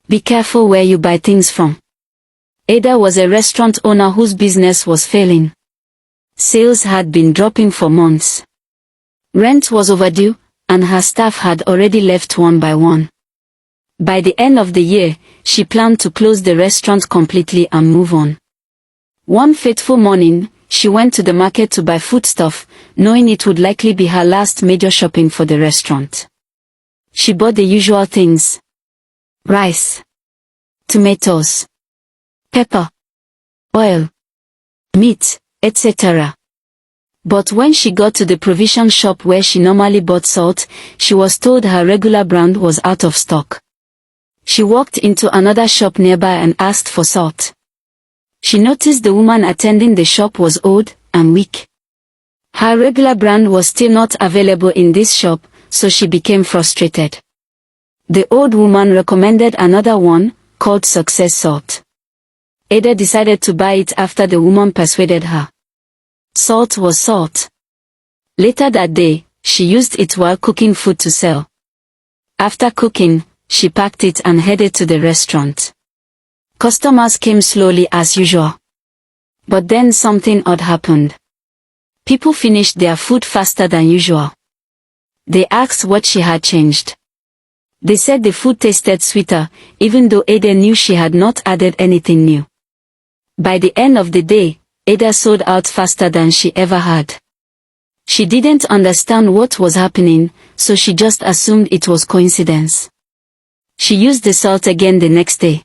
Be careful where you buy things from. Ada was a restaurant owner whose business was failing. Sales had been dropping for months. Rent was overdue, and her staff had already left one by one. By the end of the year, she planned to close the restaurant completely and move on. One fateful morning, she went to the market to buy foodstuff, knowing it would likely be her last major shopping for the restaurant. She bought the usual things: rice, tomatoes, pepper, oil, meat, etc. But when she got to the provision shop where she normally bought salt, she was told her regular brand was out of stock. She walked into another shop nearby and asked for salt. She noticed the woman attending the shop was old and weak. Her regular brand was still not available in this shop, so she became frustrated. The old woman recommended another one, called Success Salt. Ada decided to buy it after the woman persuaded her. Salt was salt. Later that day, she used it while cooking food to sell. After cooking, she packed it and headed to the restaurant. Customers came slowly as usual. But then something odd happened. People finished their food faster than usual. They asked what she had changed. They said the food tasted sweeter, even though Ada knew she had not added anything new. By the end of the day, Ada sold out faster than she ever had. She didn't understand what was happening, so she just assumed it was coincidence. She used the salt again the next day.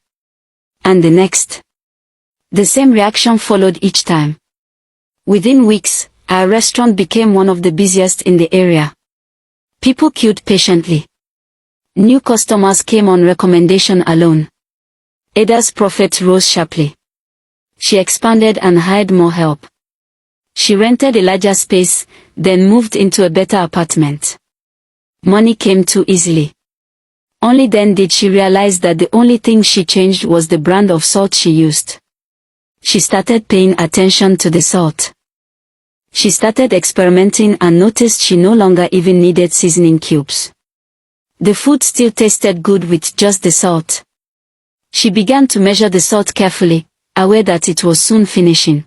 And the next. The same reaction followed each time. Within weeks, our restaurant became one of the busiest in the area. People queued patiently. New customers came on recommendation alone. Ada's profit rose sharply. She expanded and hired more help. She rented a larger space, then moved into a better apartment. Money came too easily. Only then did she realize that the only thing she changed was the brand of salt she used. She started paying attention to the salt. She started experimenting and noticed she no longer even needed seasoning cubes. The food still tasted good with just the salt. She began to measure the salt carefully, aware that it was soon finishing.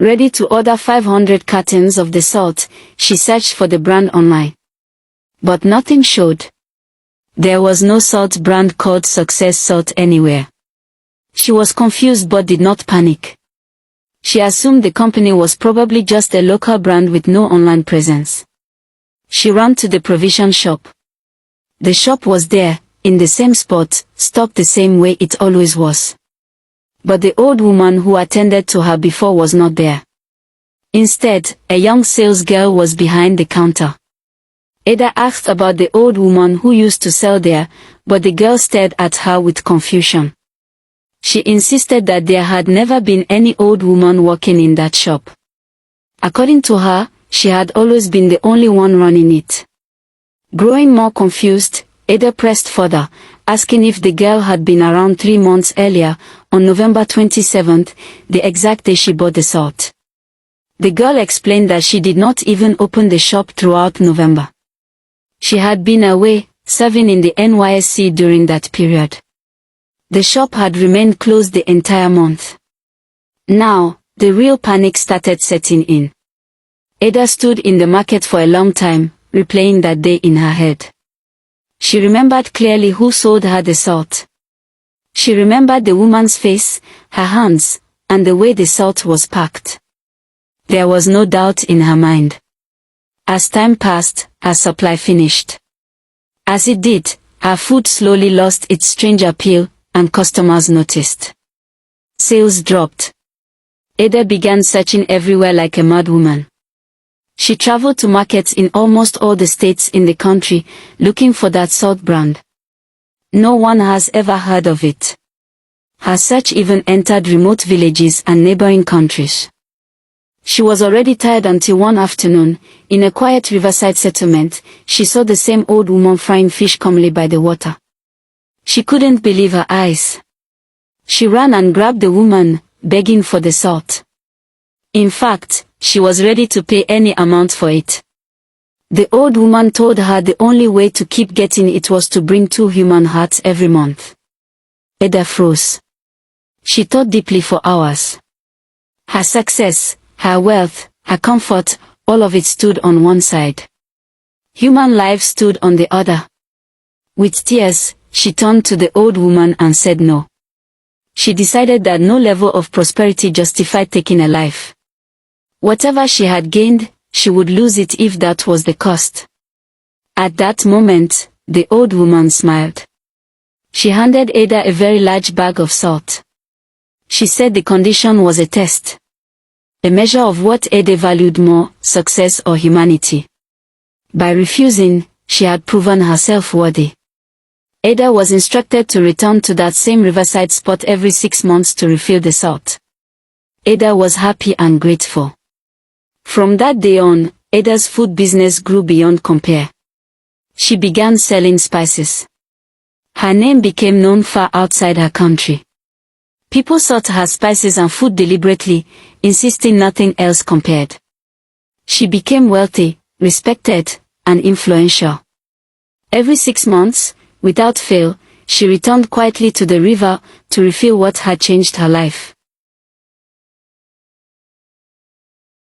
Ready to order 500 cartons of the salt, she searched for the brand online. But nothing showed. There was no salt brand called Success Salt anywhere. She was confused but did not panic. She assumed the company was probably just a local brand with no online presence. She ran to the provision shop. The shop was there, in the same spot, stocked the same way it always was. But the old woman who attended to her before was not there. Instead, a young sales girl was behind the counter. Ada asked about the old woman who used to sell there, but the girl stared at her with confusion. She insisted that there had never been any old woman working in that shop. According to her, she had always been the only one running it. Growing more confused, Ada pressed further, asking if the girl had been around 3 months earlier, on November 27th, the exact day she bought the salt. The girl explained that she did not even open the shop throughout November. She had been away, serving in the NYSC during that period. The shop had remained closed the entire month. Now, the real panic started setting in. Ada stood in the market for a long time, replaying that day in her head. She remembered clearly who sold her the salt. She remembered the woman's face, her hands, and the way the salt was packed. There was no doubt in her mind. As time passed, her supply finished. As it did, her food slowly lost its strange appeal, and customers noticed. Sales dropped. Ada began searching everywhere like a madwoman. She traveled to markets in almost all the states in the country, looking for that salt brand. No one has ever heard of it. Her search even entered remote villages and neighboring countries. She was already tired until one afternoon, in a quiet riverside settlement, she saw the same old woman frying fish calmly by the water. She couldn't believe her eyes. She ran and grabbed the woman, begging for the salt. In fact, she was ready to pay any amount for it. The old woman told her the only way to keep getting it was to bring 2 human hearts every month. Ada froze. She thought deeply for hours. Her success, her wealth, her comfort, all of it stood on one side. Human life stood on the other. With tears, she turned to the old woman and said no. She decided that no level of prosperity justified taking a life. Whatever she had gained, she would lose it if that was the cost. At that moment, the old woman smiled. She handed Ada a very large bag of salt. She said the condition was a test. A measure of what Ada valued more, success or humanity. By refusing, she had proven herself worthy. Ada was instructed to return to that same riverside spot every 6 months to refill the salt. Ada was happy and grateful. From that day on, Ada's food business grew beyond compare. She began selling spices. Her name became known far outside her country. People sought her spices and food deliberately, insisting nothing else compared. She became wealthy, respected, and influential. Every 6 months, without fail, she returned quietly to the river to refill what had changed her life.